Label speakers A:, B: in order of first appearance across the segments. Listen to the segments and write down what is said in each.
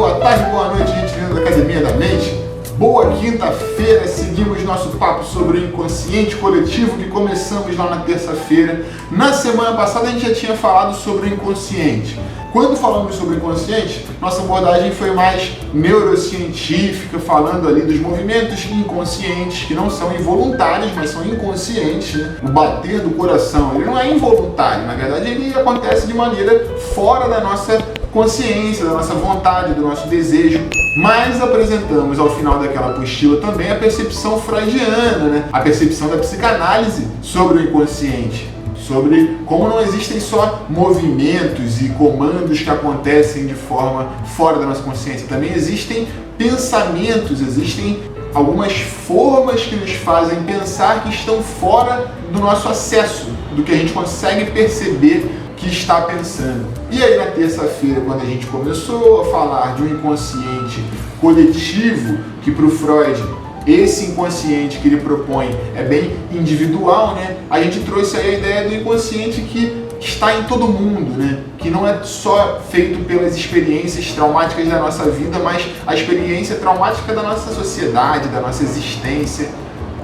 A: boa tarde, boa noite, gente linda da Academia da Mente. Boa quinta-feira, seguimos nosso papo sobre o inconsciente coletivo que começamos lá na terça-feira. Na semana passada a gente já tinha falado sobre o inconsciente. Quando falamos sobre o inconsciente, nossa abordagem foi mais neurocientífica, falando ali dos movimentos inconscientes, que não são involuntários, mas são inconscientes, né? O bater do coração, ele não é involuntário, na verdade ele acontece de maneira fora da nossa consciência, da nossa vontade, do nosso desejo. Mas apresentamos ao final daquela apostila também a percepção freudiana, né? A percepção da psicanálise sobre o inconsciente, sobre como não existem só movimentos e comandos que acontecem de forma fora da nossa consciência, também existem pensamentos, existem algumas formas que nos fazem pensar que estão fora do nosso acesso, do que a gente consegue perceber que está pensando. E aí na terça-feira, quando a gente começou a falar de um inconsciente coletivo, que para o Freud, esse inconsciente que ele propõe é bem individual, né? A gente trouxe aí a ideia do inconsciente que está em todo mundo, né? Que não é só feito pelas experiências traumáticas da nossa vida, mas a experiência traumática da nossa sociedade, da nossa existência.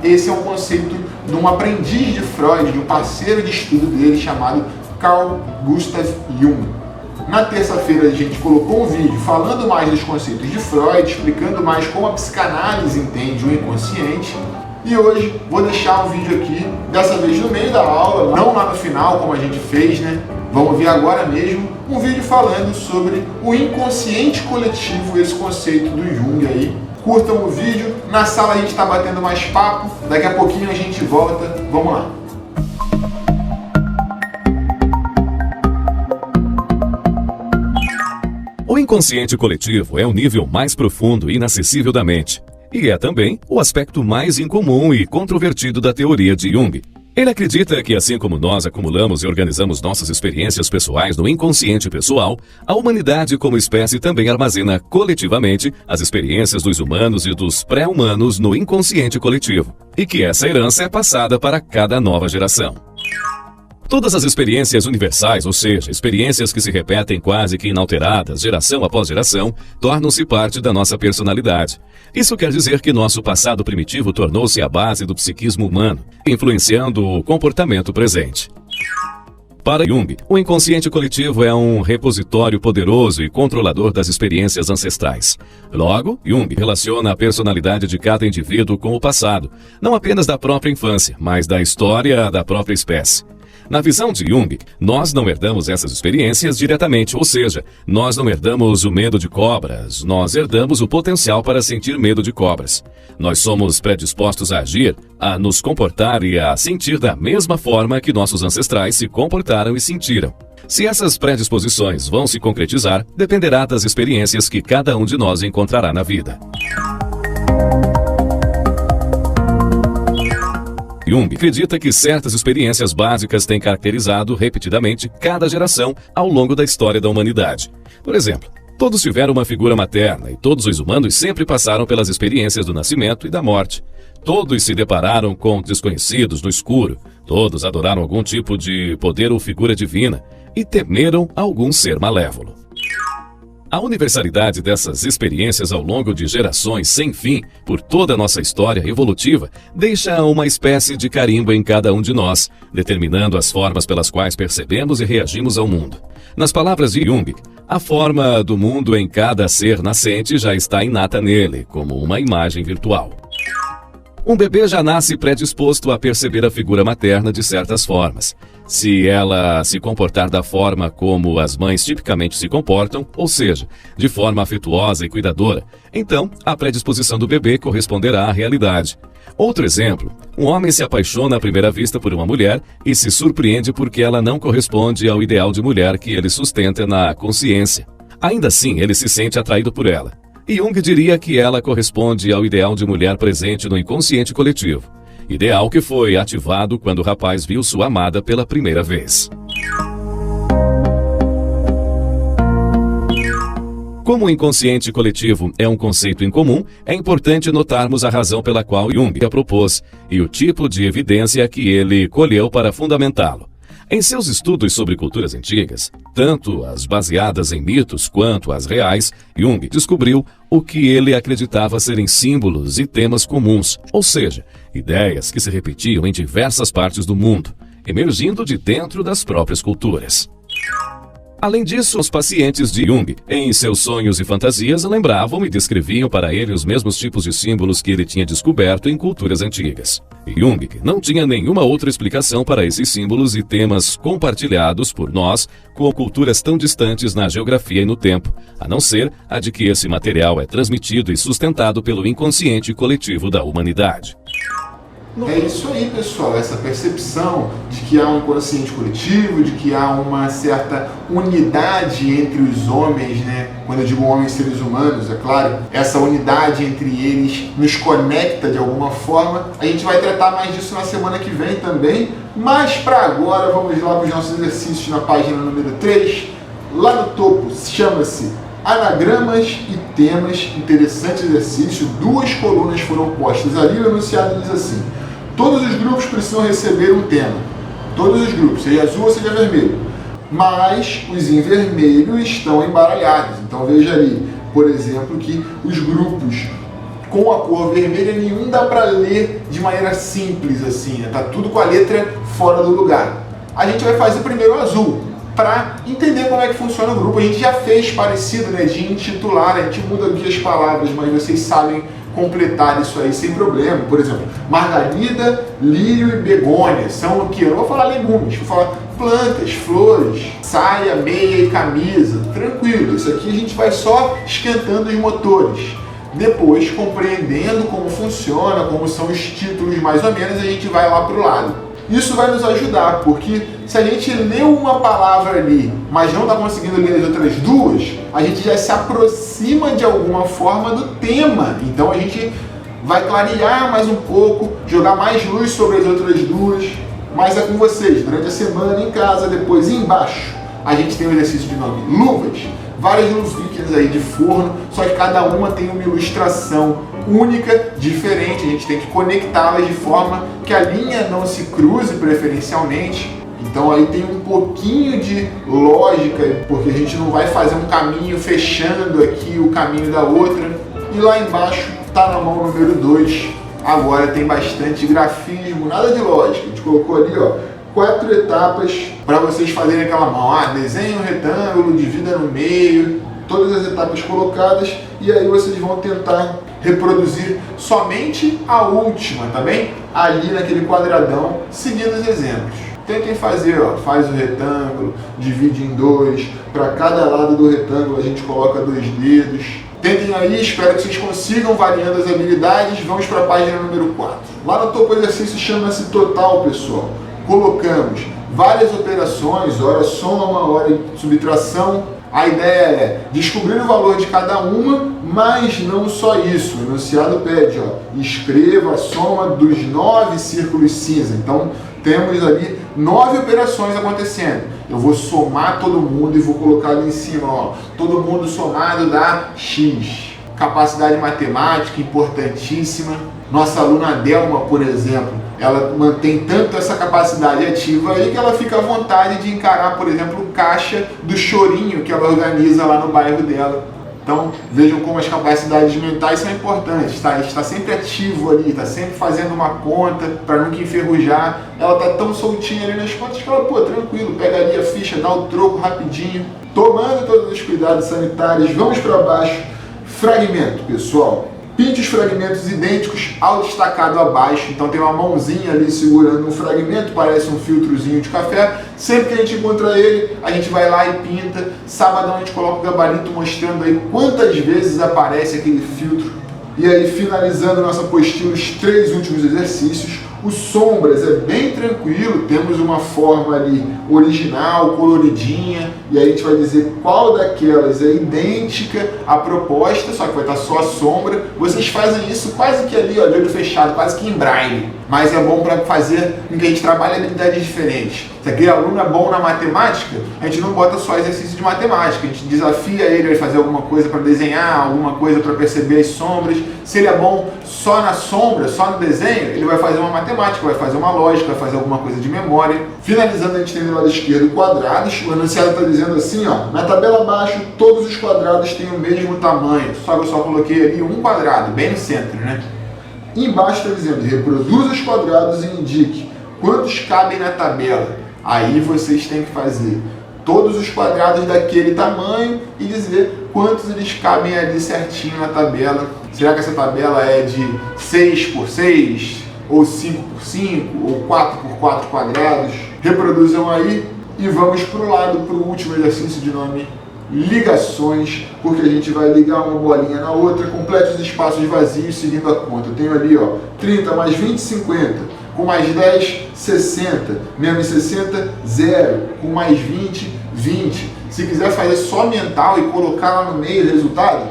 A: Esse é um conceito de um aprendiz de Freud, de um parceiro de estudo dele chamado Carl Gustav Jung. Na terça-feira a gente colocou um vídeo falando mais dos conceitos de Freud, explicando mais como a psicanálise entende o inconsciente. E hoje vou deixar um vídeo aqui, dessa vez no meio da aula, não lá no final como a gente fez, né? Vamos ver agora mesmo um vídeo falando sobre o inconsciente coletivo, esse conceito do Jung aí. Curtam o vídeo, na sala a gente está batendo mais papo, daqui a pouquinho a gente volta, vamos lá.
B: O inconsciente coletivo é o nível mais profundo e inacessível da mente, e é também o aspecto mais incomum e controvertido da teoria de Jung. Ele acredita que, assim como nós acumulamos e organizamos nossas experiências pessoais no inconsciente pessoal, a humanidade como espécie também armazena coletivamente as experiências dos humanos e dos pré-humanos no inconsciente coletivo, e que essa herança é passada para cada nova geração. Todas as experiências universais, ou seja, experiências que se repetem quase que inalteradas, geração após geração, tornam-se parte da nossa personalidade. Isso quer dizer que nosso passado primitivo tornou-se a base do psiquismo humano, influenciando o comportamento presente. Para Jung, o inconsciente coletivo é um repositório poderoso e controlador das experiências ancestrais. Logo, Jung relaciona a personalidade de cada indivíduo com o passado, não apenas da própria infância, mas da história da própria espécie. Na visão de Jung, nós não herdamos essas experiências diretamente, ou seja, nós não herdamos o medo de cobras, nós herdamos o potencial para sentir medo de cobras. Nós somos predispostos a agir, a nos comportar e a sentir da mesma forma que nossos ancestrais se comportaram e sentiram. Se essas predisposições vão se concretizar, dependerá das experiências que cada um de nós encontrará na vida. Jung acredita que certas experiências básicas têm caracterizado repetidamente cada geração ao longo da história da humanidade. Por exemplo, todos tiveram uma figura materna e todos os humanos sempre passaram pelas experiências do nascimento e da morte. Todos se depararam com desconhecidos no escuro, todos adoraram algum tipo de poder ou figura divina e temeram algum ser malévolo. A universalidade dessas experiências ao longo de gerações sem fim, por toda a nossa história evolutiva, deixa uma espécie de carimbo em cada um de nós, determinando as formas pelas quais percebemos e reagimos ao mundo. Nas palavras de Jung, a forma do mundo em cada ser nascente já está inata nele, como uma imagem virtual. Um bebê já nasce predisposto a perceber a figura materna de certas formas. Se ela se comportar da forma como as mães tipicamente se comportam, ou seja, de forma afetuosa e cuidadora, então a predisposição do bebê corresponderá à realidade. Outro exemplo, um homem se apaixona à primeira vista por uma mulher e se surpreende porque ela não corresponde ao ideal de mulher que ele sustenta na consciência. Ainda assim, ele se sente atraído por ela. Jung diria que ela corresponde ao ideal de mulher presente no inconsciente coletivo. Ideal que foi ativado quando o rapaz viu sua amada pela primeira vez. Como o inconsciente coletivo é um conceito incomum, é importante notarmos a razão pela qual Jung a propôs e o tipo de evidência que ele colheu para fundamentá-lo. Em seus estudos sobre culturas antigas, tanto as baseadas em mitos quanto as reais, Jung descobriu o que ele acreditava serem símbolos e temas comuns, ou seja, ideias que se repetiam em diversas partes do mundo, emergindo de dentro das próprias culturas. Além disso, os pacientes de Jung, em seus sonhos e fantasias, lembravam e descreviam para ele os mesmos tipos de símbolos que ele tinha descoberto em culturas antigas. E Jung não tinha nenhuma outra explicação para esses símbolos e temas compartilhados por nós com culturas tão distantes na geografia e no tempo, a não ser a de que esse material é transmitido e sustentado pelo inconsciente coletivo da humanidade.
A: É isso aí, pessoal, essa percepção de que há um inconsciente coletivo, de que há uma certa unidade entre os homens, né? Quando eu digo homens, seres humanos, é claro, essa unidade entre eles nos conecta de alguma forma. A gente vai tratar mais disso na semana que vem também, mas para agora vamos lá para os nossos exercícios na página número 3. Lá no topo chama-se Anagramas e Temas, interessante exercício, 2 colunas foram postas ali, o enunciado diz assim: todos os grupos precisam receber um tema. Todos os grupos, seja azul ou seja vermelho. Mas os em vermelho estão embaralhados. Então veja ali, por exemplo, que os grupos com a cor vermelha, nenhum dá para ler de maneira simples assim, né? Tá tudo com a letra fora do lugar. A gente vai fazer primeiro o azul, para entender como é que funciona o grupo. A gente já fez parecido, né, de intitular, a gente muda aqui as palavras, mas vocês sabem completar isso aí sem problema. Por exemplo, margarida, lírio e begônia são o que? Eu não vou falar legumes, vou falar plantas, flores, saia, meia e camisa. Tranquilo, isso aqui a gente vai só esquentando os motores. Depois, compreendendo como funciona, como são os títulos mais ou menos, a gente vai lá para o lado. Isso vai nos ajudar, porque se a gente leu uma palavra ali, mas não está conseguindo ler as outras duas, a gente já se aproxima de alguma forma do tema. Então a gente vai clarear mais um pouco, jogar mais luz sobre as outras duas. Mas é com vocês, durante a semana em casa, depois embaixo, a gente tem o exercício de nome luvas, várias luvinhas aí de forno, só que cada uma tem uma ilustração única, diferente. A gente tem que conectá-las de forma que a linha não se cruze preferencialmente. Então aí tem um pouquinho de lógica, porque a gente não vai fazer um caminho fechando aqui o caminho da outra. E lá embaixo está na mão número 2. Agora tem bastante grafismo, nada de lógica. A gente colocou ali, ó, 4 etapas para vocês fazerem aquela mão. Desenhe um retângulo, divida no meio, todas as etapas colocadas, e aí vocês vão tentar reproduzir somente a última, tá bem? Ali naquele quadradão, seguindo os exemplos. Tentem fazer, ó, faz o retângulo, divide em 2, para cada lado do retângulo a gente coloca 2 dedos. Tentem aí, espero que vocês consigam, variando as habilidades. Vamos para a página número 4. Lá no topo o exercício chama-se total, pessoal. Colocamos várias operações, hora soma, hora subtração. A ideia é descobrir o valor de cada uma, mas não só isso. O enunciado pede, ó, escreva a soma dos 9 círculos cinza. Então temos ali 9 operações acontecendo. Eu vou somar todo mundo e vou colocar ali em cima, ó, todo mundo somado dá X. Capacidade matemática importantíssima. Nossa aluna Delma, por exemplo, ela mantém tanto essa capacidade ativa aí que ela fica à vontade de encarar, por exemplo, o caixa do chorinho que ela organiza lá no bairro dela. Então, vejam como as capacidades mentais são importantes, tá? A gente está sempre ativo ali, está sempre fazendo uma conta para nunca enferrujar. Ela está tão soltinha ali nas contas que ela, pô, tranquilo, pega ali a ficha, dá o troco rapidinho. Tomando todos os cuidados sanitários, vamos para baixo. Fragmento, pessoal. Pinte os fragmentos idênticos ao destacado abaixo. Então tem uma mãozinha ali segurando um fragmento, parece um filtrozinho de café. Sempre que a gente encontra ele, a gente vai lá e pinta. Sabadão a gente coloca o gabarito mostrando aí quantas vezes aparece aquele filtro. E aí, finalizando nossa apostila, os 3 últimos exercícios. O sombras é bem tranquilo, temos uma forma ali original, coloridinha, e aí a gente vai dizer qual daquelas é idêntica à proposta, só que vai estar só a sombra. Vocês fazem isso quase que ali, ó, de olho fechado, quase que em braille. mas é bom para fazer com que a gente trabalhe habilidades diferentes. Se aquele aluno é bom na matemática, a gente não bota só exercício de matemática, a gente desafia ele a fazer alguma coisa para desenhar, alguma coisa para perceber as sombras. Se ele é bom só na sombra, só no desenho, ele vai fazer uma matemática, vai fazer uma lógica, vai fazer alguma coisa de memória. Finalizando, a gente tem do lado esquerdo quadrados. O enunciado está dizendo assim, ó, na tabela abaixo todos os quadrados têm o mesmo tamanho, só que eu só coloquei ali um quadrado, bem no centro, né? E embaixo está dizendo, reproduza os quadrados e indique quantos cabem na tabela. Aí vocês têm que fazer todos os quadrados daquele tamanho e dizer quantos eles cabem ali certinho na tabela. Será que essa tabela é de 6 por 6, ou 5 por 5, ou 4 por 4 quadrados? Reproduzam aí e vamos para o lado, para o último exercício de nome ligações, porque a gente vai ligar uma bolinha na outra. Complete os espaços vazios seguindo a conta. Eu tenho ali, ó, 30 mais 20, 50. Com mais 10, 60. Menos 60, 0. Com mais 20, 20. Se quiser fazer só mental e colocar lá no meio o resultado,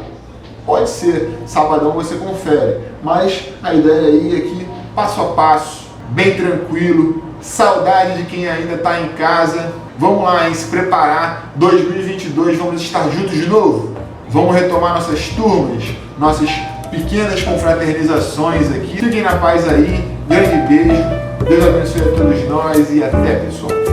A: pode ser. Sabadão você confere. Mas a ideia aí é que, passo a passo, bem tranquilo, saudade de quem ainda está em casa. Vamos lá, se preparar. 2022, vamos estar juntos de novo. Vamos retomar nossas turmas, nossas pequenas confraternizações aqui. Fiquem na paz aí. Grande beijo. Deus abençoe a todos nós e até, pessoal.